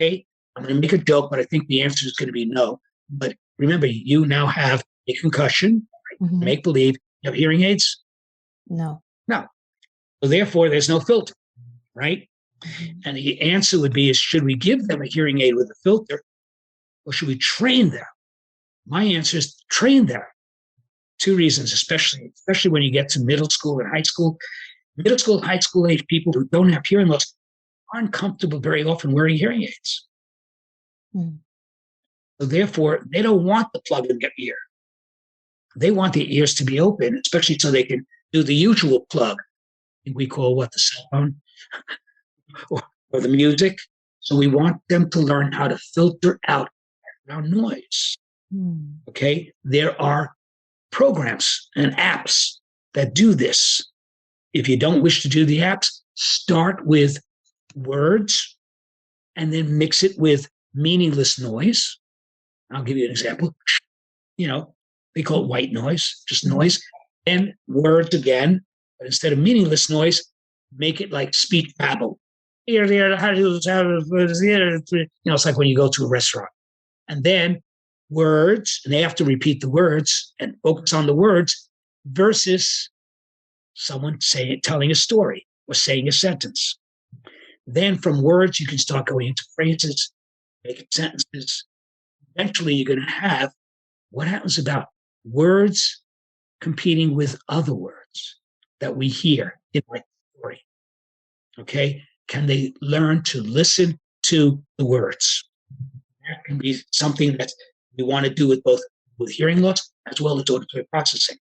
Okay, I'm going to make a joke, but I think the answer is going to be no. But remember, you now have a concussion, make believe. You have hearing aids? No. So therefore, there's no filter, right? And the answer would be, should we give them a hearing aid with a filter, or should we train them? My answer is train them. Two reasons, especially when you get to middle school and high school. Middle school, high school age people who don't have hearing loss aren't comfortable very often wearing hearing aids. So therefore, they don't want the plug in their ear. They want their ears to be open, especially so they can do the usual plug. I think we call the cell phone or the music. So we want them to learn how to filter out background noise. Okay? There are programs and apps that do this. If you don't wish to do the apps, start with words and then mix it with meaningless noise. I'll give you an example. They call it white noise, just noise. And words again, but instead of meaningless noise, make it like speech babble. It's like when you go to a restaurant. And then words, and they have to repeat the words and focus on the words versus someone telling a story or saying a sentence. Then from words, you can start going into phrases, making sentences. Eventually, you're going to have what happens about words competing with other words that we hear in my story. Okay? Can they learn to listen to the words? That can be something that we want to do with hearing loss as well as auditory processing.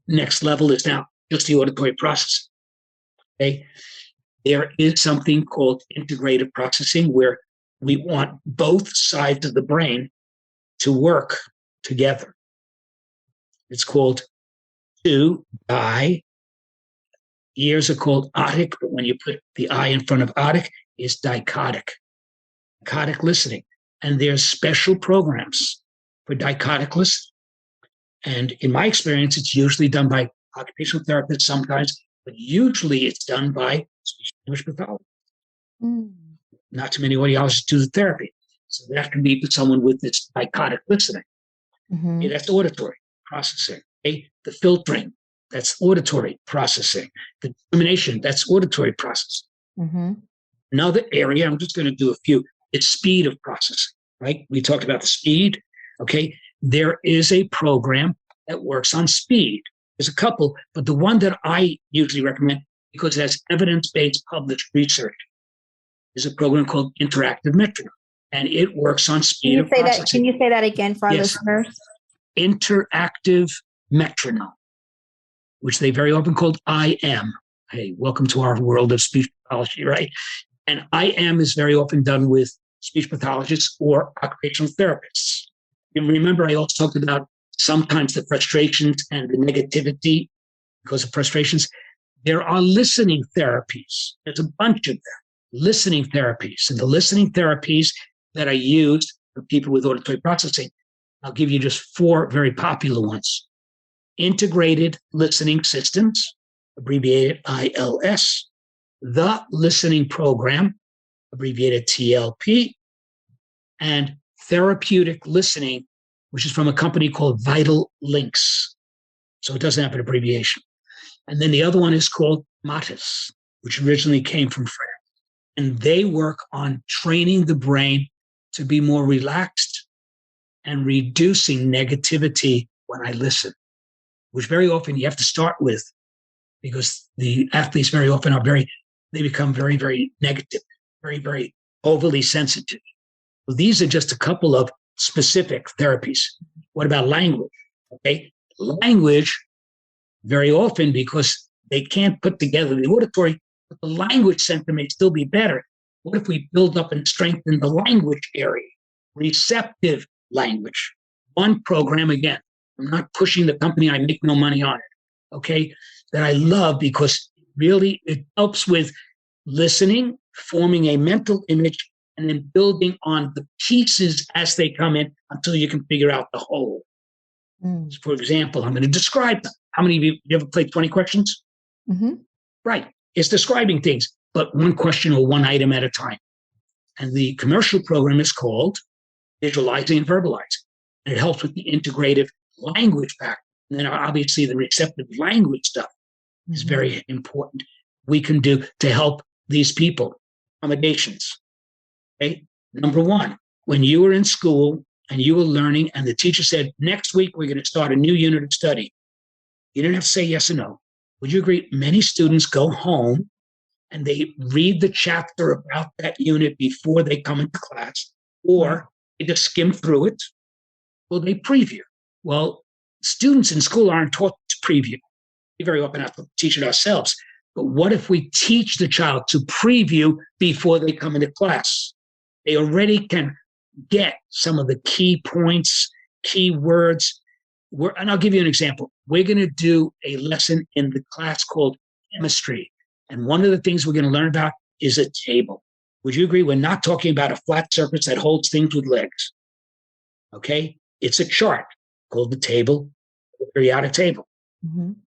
Next level is now just the auditory processing. Okay? there is something called integrative processing, where we want both sides of the brain to work together. It's called ears are called otic, but when you put the I in front of otic, it's dichotic listening. And there's special programs for dichotic listening. And in my experience, it's usually done by occupational therapists sometimes, but usually it's done by speech language pathologists. Not too many audiologists do the therapy. So that can be for someone with this dichotic listening. Okay, that's auditory processing. Okay, the filtering, that's auditory processing. The discrimination, that's auditory processing. Another area, I'm just going to do a few, it's speed of processing, right? We talked about the speed. Okay, there is a program that works on speed. There's a couple, but the one that I usually recommend, because it has evidence-based published research, is a program called Interactive Metronome, and it works on speed of processing. Can you say that again for our listeners? Interactive Metronome, which they very often called IM. Hey, welcome to our world of speech pathology, right? And IM is very often done with speech pathologists or occupational therapists. And remember, I also talked about sometimes the frustrations and the negativity because of frustrations. There are listening therapies. There's a bunch of them. Listening therapies. And the listening therapies that are used for people with auditory processing, I'll give you just 4 very popular ones. Integrated Listening Systems, abbreviated ILS. The Listening Program, abbreviated TLP. And Therapeutic Listening, which is from a company called Vital Links. So it doesn't have an abbreviation. And then the other one is called MATIS, which originally came from France. And they work on training the brain to be more relaxed and reducing negativity when I listen, which very often you have to start with, because the athletes very often they become very, very negative, very, very overly sensitive. So these are just a couple of specific therapies. What about language? Okay, language, very often, because they can't put together the auditory, but the language center may still be better. What if we build up and strengthen the language area? Receptive language. One program, again, I'm not pushing the company, I make no money on it, okay, that I love because really it helps with listening, forming a mental image, and then building on the pieces as they come in until you can figure out the whole. For example, I'm going to describe them. How many of you ever played 20 questions? Right. It's describing things, but one question or one item at a time. And the commercial program is called Visualizing and Verbalizing. And it helps with the integrative language factor. And then obviously the receptive language stuff is very important. We can do to help these people. Accommodations. Okay. Number 1, when you were in school and you were learning and the teacher said, next week we're going to start a new unit of study, you didn't have to say yes or no. Would you agree? Many students go home and they read the chapter about that unit before they come into class, or they just skim through it, or they preview. Well, students in school aren't taught to preview. We very often have to teach it ourselves. But what if we teach the child to preview before they come into class? They already can get some of the key points, key words. And I'll give you an example. We're going to do a lesson in the class called chemistry. And one of the things we're going to learn about is a table. Would you agree? We're not talking about a flat surface that holds things with legs. Okay? It's a chart called the table, the periodic table.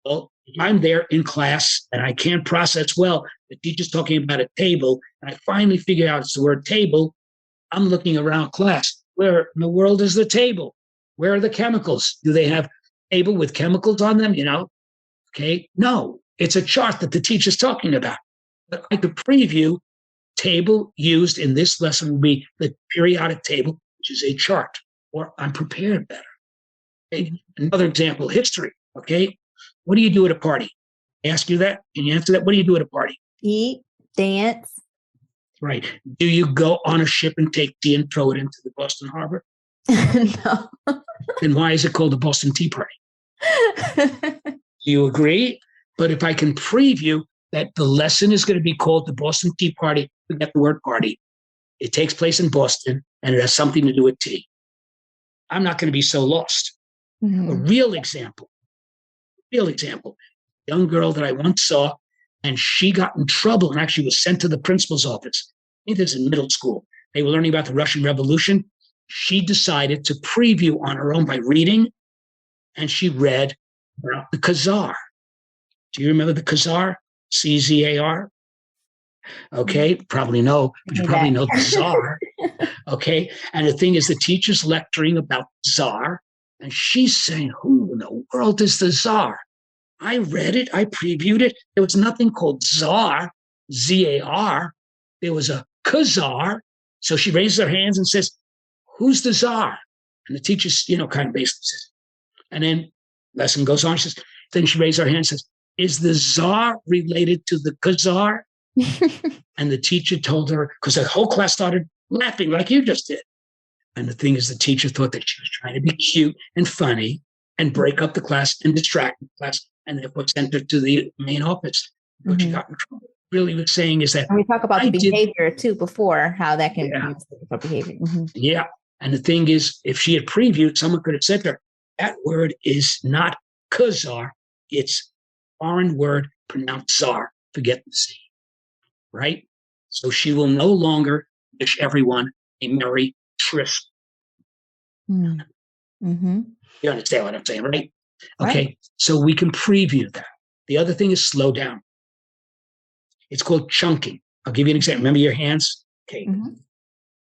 Well, if I'm there in class and I can't process well, the teacher's talking about a table, and I finally figure out it's the word table, I'm looking around class. Where in the world is the table? Where are the chemicals? Do they have a table with chemicals on them? Okay. No, it's a chart that the teacher's talking about. But I could preview table used in this lesson would be the periodic table, which is a chart, or I'm prepared better. Okay. Another example, history. Okay. What do you do at a party? I ask you that. Can you answer that? What do you do at a party? Eat, dance. Right. Do you go on a ship and take tea and throw it into the Boston Harbor? No. Then why is it called the Boston Tea Party? Do you agree? But if I can preview, that the lesson is going to be called the Boston Tea Party. Forget the word party. It takes place in Boston, and it has something to do with tea. I'm not going to be so lost. A real example, young girl that I once saw, and she got in trouble and actually was sent to the principal's office. I think this is in middle school. They were learning about the Russian Revolution. She decided to preview on her own by reading, and she read about the Khazar. Do you remember the Khazar? C-Z-A-R? Okay, probably no, but you probably know the Tsar. Okay, and the thing is, the teacher's lecturing about Tsar, and she's saying, who in the world is the Tsar? I read it, I previewed it. There was nothing called Tsar, Z-A-R. There was a Khazar. So she raises her hands and says, who's the Tsar? And the teacher's, kind of basically says, and then lesson goes on. She says, then she raises her hand and says, is the Tsar related to the Khazar? And the teacher told her, because the whole class started laughing like you just did. And the thing is, the teacher thought that she was trying to be cute and funny and break up the class and distract the class, and therefore sent her to the main office. What she got in trouble. Really was saying is that. And we talk about the behavior too before, how that can be for behavior. Yeah. And the thing is, if she had previewed, someone could have said to her, that word is not Khazar, it's foreign word pronounced Tsar. Forget the C. Right? So she will no longer wish everyone a merry tryst. You understand what I'm saying, right? Okay, so we can preview that. The other thing is slow down. It's called chunking. I'll give you an example. Remember your hands? Okay.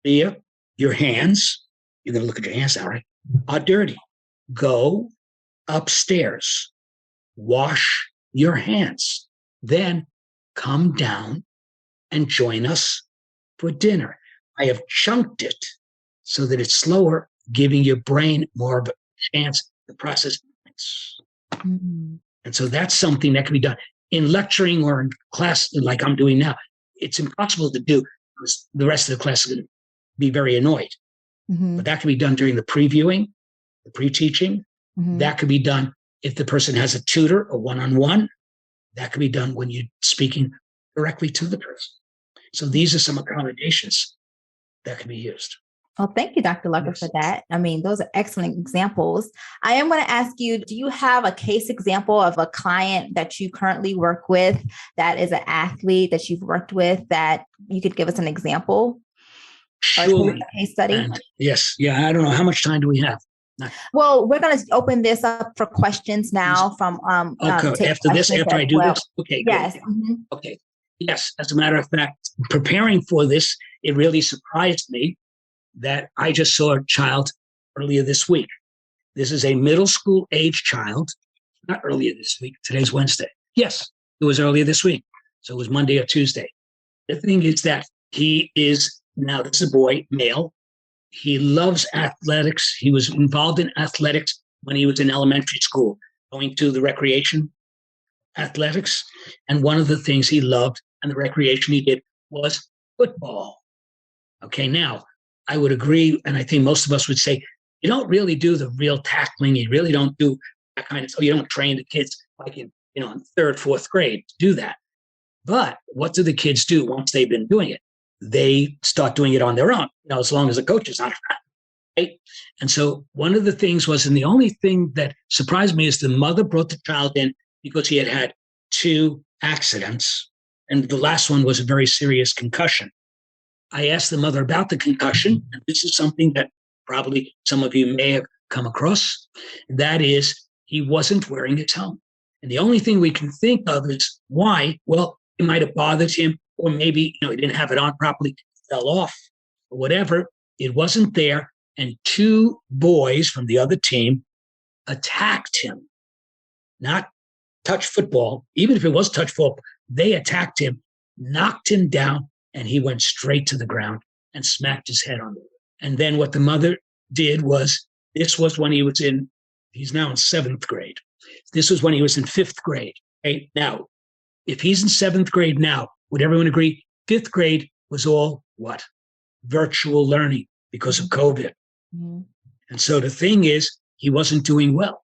Here, your hands, you're going to look at your hands now, right? Are dirty. Go upstairs. Wash your hands. Then come down and join us for dinner. I have chunked it so that it's slower, giving your brain more of a chance to process things. And so that's something that can be done. In lecturing or in class, like I'm doing now, it's impossible to do because the rest of the class is going to be very annoyed. But that can be done during the previewing, the pre-teaching. That could be done if the person has a tutor, a one-on-one. That could be done when you're speaking directly to the person. So these are some accommodations that can be used. Well, thank you, Dr. Lucker, for that. I mean, those are excellent examples. I am going to ask you, do you have a case example of a client that you currently work with that is an athlete that you've worked with that you could give us an example? Sure. A case study? And yes. Yeah. I don't know. How much time do we have? Well, we're going to open this up for questions now from okay. After I do this? Okay. Yes. Okay. Yes. As a matter of fact, preparing for this, it really surprised me that I just saw a child earlier this week. This is a middle school age child, not earlier this week. Today's Wednesday. Yes, it was earlier this week. So it was Monday or Tuesday. The thing is that he is, now this is a boy, male. He loves athletics. He was involved in athletics when he was in elementary school, going to the recreation athletics. And one of the things he loved and the recreation he did was football. Okay, now, I would agree, and I think most of us would say, you don't really do the real tackling. You really don't do that kind of stuff. You don't train the kids like in third, fourth grade to do that. But what do the kids do once they've been doing it? They start doing it on their own, as long as the coach is not around, right? And so one of the things was, and the only thing that surprised me is the mother brought the child in because he had had 2 accidents, and the last one was a very serious concussion. I asked the mother about the concussion, and this is something that probably some of you may have come across. That is, he wasn't wearing his helmet. And the only thing we can think of is why. Well, it might have bothered him, or maybe he didn't have it on properly, fell off, or whatever. It wasn't there, and 2 boys from the other team attacked him. Not touch football, even if it was touch football, they attacked him, knocked him down, and he went straight to the ground and smacked his head on it. And then what the mother did was, this was when he's now in 7th grade. This was when he was in 5th grade. Okay? Now, if he's in 7th grade now, would everyone agree? 5th grade was all what? Virtual learning because of COVID. And so the thing is, he wasn't doing well.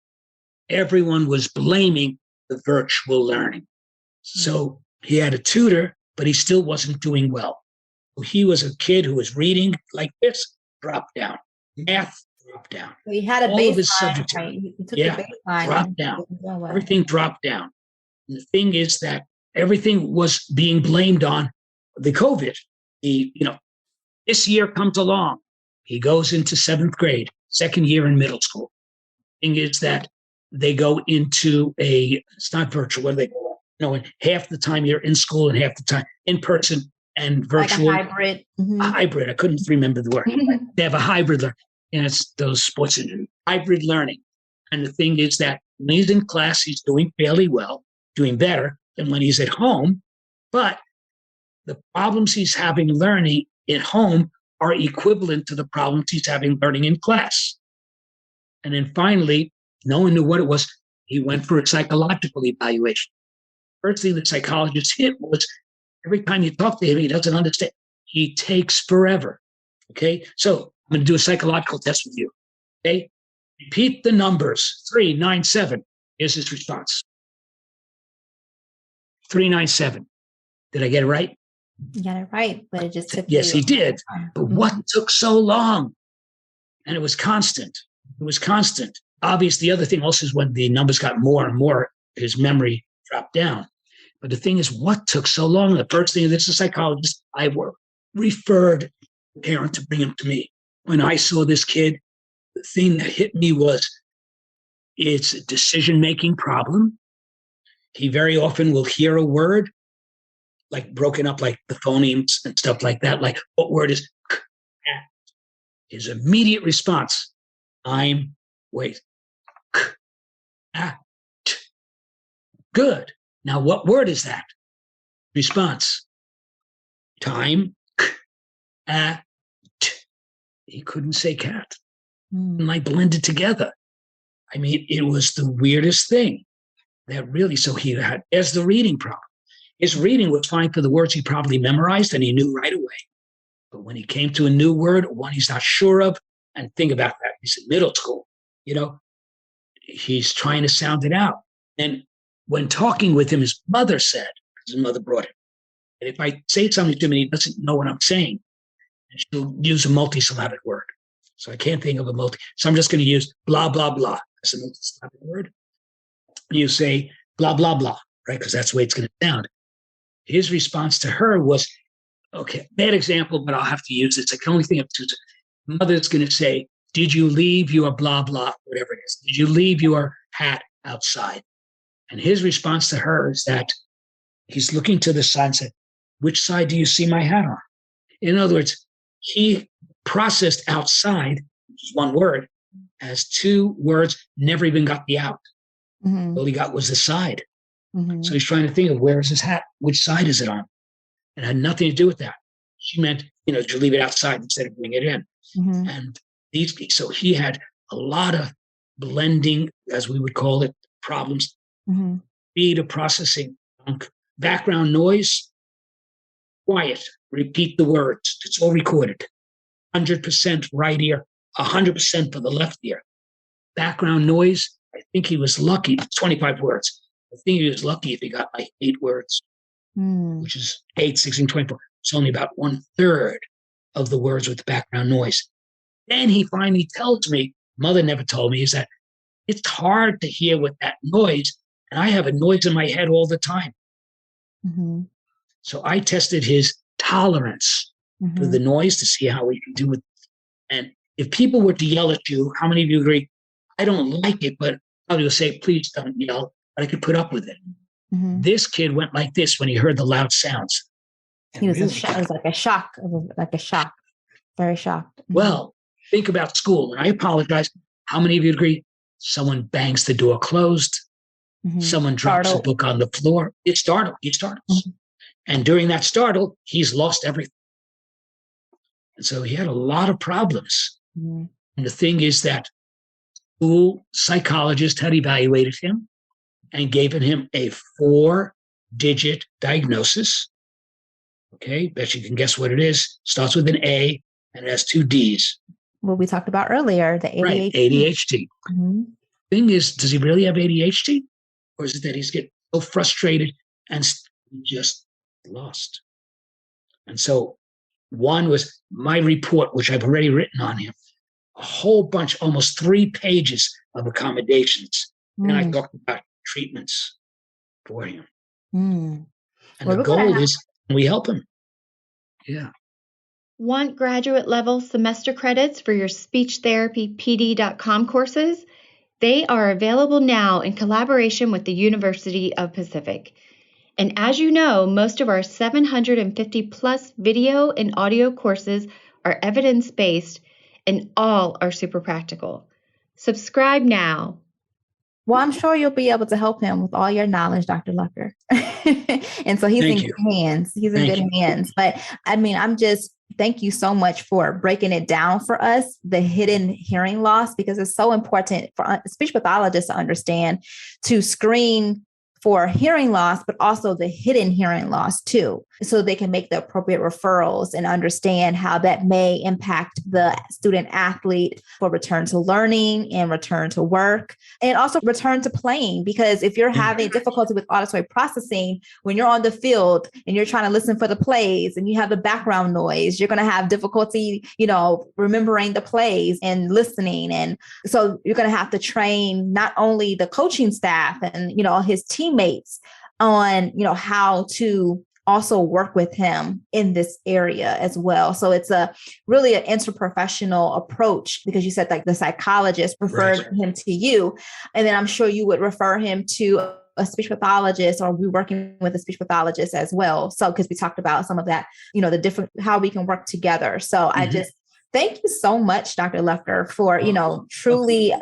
Everyone was blaming the virtual learning. So He had a tutor, but he still wasn't doing well. So he was a kid who was reading like this, dropped down. Math, dropped down. So he had a All of his baseline, subjects, right? He took the baseline. dropped down. Everything dropped down. And the thing is that everything was being blamed on the COVID. This year comes along. He goes into 7th grade, second year in middle school. Thing is that they go into it's not virtual, what do they call it? Half the time you're in school and half the time in person and virtual. Like a hybrid. Mm-hmm. A hybrid. I couldn't remember the word. They have a hybrid learning. And it's those sports and hybrid learning. And the thing is that when he's in class, he's doing fairly well, doing better than when he's at home. But the problems he's having learning at home are equivalent to the problems he's having learning in class. And then finally, no one knew what it was. He went for a psychological evaluation. First thing the psychologist hit was every time you talk to him, he doesn't understand. He takes forever. Okay, so I'm going to do a psychological test with you. Okay, repeat the numbers 397. Here's his response 397. Did I get it right? You got it right, but it just took. Yes, he did. But what took so long? And it was constant. It was constant. Obviously, the other thing also is when the numbers got more and more, his memory dropped down. But the thing is, what took so long? The first thing, this is a psychologist, I referred the parent to bring him to me. When I saw this kid, the thing that hit me was it's a decision-making problem. He very often will hear a word, like broken up, like the phonemes and stuff like that. Like, what word is k? His immediate response, wait, k, t. Good. Now, what word is that? Response, time, k, t. He couldn't say cat. And I blended together. I mean, it was the weirdest thing that really, so he had, as the reading problem. His reading was fine for the words he probably memorized and he knew right away. But when he came to a new word, one he's not sure of, and think about that, he's in middle school, he's trying to sound it out. And when talking with him, his mother said, because his mother brought him, and if I say something to him and he doesn't know what I'm saying, and she'll use a multisyllabic word. So I can't think of so I'm just going to use blah, blah, blah as a multisyllabic word. You say blah, blah, blah, right? Because that's the way it's going to sound. His response to her was, okay, bad example, but I'll have to use this. I can only think of two. Mother's going to say, did you leave your blah, blah, whatever it is? Did you leave your hat outside? And his response to her is that he's looking to the side and said, which side do you see my hat on? In other words, he processed outside, which is one word, as two words, never even got the out. Mm-hmm. All he got was the side. Mm-hmm. So he's trying to think of where is his hat? Which side is it on? And it had nothing to do with that. She meant, to leave it outside instead of bringing it in. Mm-hmm. And so he had a lot of blending, as we would call it, problems. Mm-hmm. Speed of processing, background noise, quiet, repeat the words. It's all recorded. 100% right ear, 100% for the left ear. Background noise, I think he was lucky, 25 words. I think he was lucky if he got like 8 words, which is 8, 16, 24. It's only about 1/3 of the words with the background noise. Then he finally tells me, mother never told me, is that it's hard to hear with that noise. And I have a noise in my head all the time. Mm-hmm. So I tested his tolerance for the noise to see how he can do it. And if people were to yell at you, how many of you agree? I don't like it, but I will say, please don't yell, but I could put up with it. Mm-hmm. This kid went like this when he heard the loud sounds. It was like a shock, very shocked. Mm-hmm. Well, think about school. And I apologize. How many of you agree? Someone bangs the door closed. Mm-hmm. Someone drops a book on the floor. He startles. Mm-hmm. And during that startle, he's lost everything. And so he had a lot of problems. Mm-hmm. And the thing is that school psychologist had evaluated him and given him a 4-digit diagnosis. Okay, bet you can guess what it is. Starts with an A and it has 2 Ds. What we talked about earlier, the ADHD. Right, ADHD. Mm-hmm. Thing is, does he really have ADHD? Or is it that he's getting so frustrated and we just lost. And so one was my report, which I've already written on him, a whole bunch, almost 3 pages of accommodations. And I talked about treatments for him. And the goal is we help him. Yeah. Want graduate level semester credits for your speechtherapypd.com courses? They are available now in collaboration with the University of Pacific. And as you know, most of our 750 plus video and audio courses are evidence-based and all are super practical. Subscribe now. Well, I'm sure you'll be able to help him with all your knowledge, Dr. Lucker. And so he's in good hands. He's in good hands. But I mean, thank you so much for breaking it down for us, the hidden hearing loss, because it's so important for speech pathologists to understand, to screen for hearing loss, but also the hidden hearing loss too, so they can make the appropriate referrals and understand how that may impact the student athlete for return to learning and return to work and also return to playing. Because if you're having difficulty with auditory processing, when you're on the field and you're trying to listen for the plays and you have the background noise, you're going to have difficulty, remembering the plays and listening. And so you're going to have to train not only the coaching staff and, his teammates on, how to also work with him in this area as well. So it's really an interprofessional approach, because you said like the psychologist referred him to you. And then I'm sure you would refer him to a speech pathologist, or be working with a speech pathologist as well. So, because we talked about some of that, the different, how we can work together. So I just thank you so much, Dr. Lucker, for, truly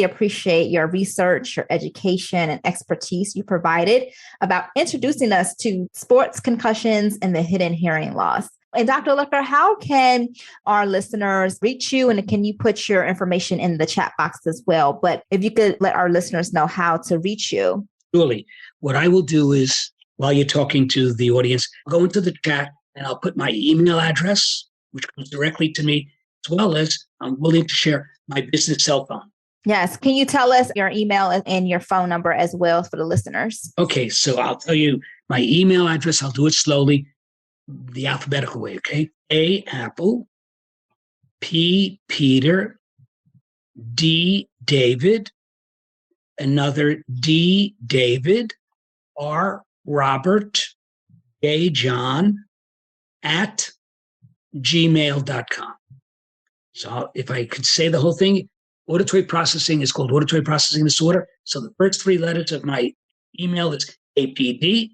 appreciate your research, your education, and expertise you provided about introducing us to sports concussions and the hidden hearing loss. And Dr. Lucker, how can our listeners reach you? And can you put your information in the chat box as well? But if you could let our listeners know how to reach you. Surely. What I will do is, while you're talking to the audience, go into the chat and I'll put my email address, which comes directly to me, as well as I'm willing to share my business cell phone. Yes. Can you tell us your email and your phone number as well for the listeners? Okay. So I'll tell you my email address. I'll do it slowly, the alphabetical way. Okay. A, Apple, P, Peter, D, David, another D, David, R, Robert, J, John, at gmail.com. So if I could say the whole thing, auditory processing is called auditory processing disorder. So the first 3 letters of my email is APD,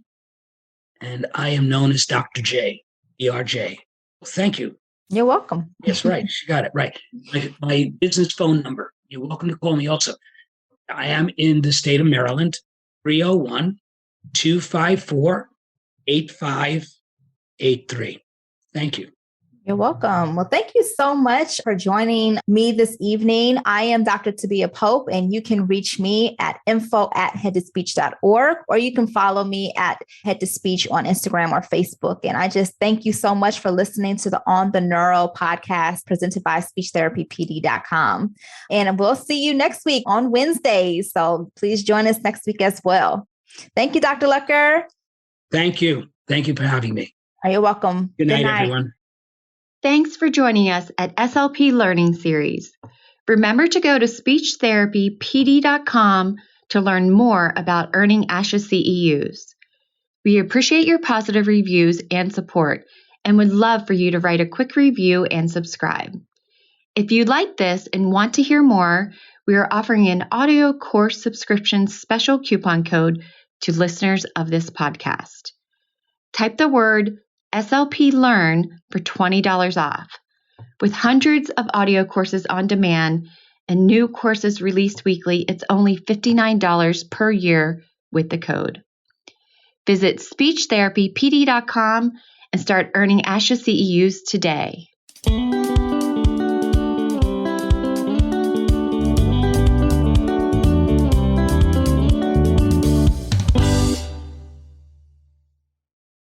and I am known as Dr. J, ERJ. Well, thank you. You're welcome. Yes, right. She got it right. My business phone number. You're welcome to call me also. I am in the state of Maryland, 301-254-8583. Thank you. You're welcome. Well, thank you so much for joining me this evening. I am Dr. Tabia Pope, and you can reach me at info@headtospeech.org, or you can follow me at Head to Speech on Instagram or Facebook. And I just thank you so much for listening to the On-The-Neuro podcast presented by speechtherapypd.com. And we'll see you next week on Wednesdays. So please join us next week as well. Thank you, Dr. Lucker. Thank you. Thank you for having me. You're welcome. Good night, everyone. Thanks for joining us at SLP Learning Series. Remember to go to speechtherapypd.com to learn more about earning ASHA CEUs. We appreciate your positive reviews and support and would love for you to write a quick review and subscribe. If you like this and want to hear more, we are offering an audio course subscription special coupon code to listeners of this podcast. Type the word SLP Learn for $20 off. With hundreds of audio courses on demand and new courses released weekly, it's only $59 per year with the code. Visit speechtherapypd.com and start earning ASHA CEUs today.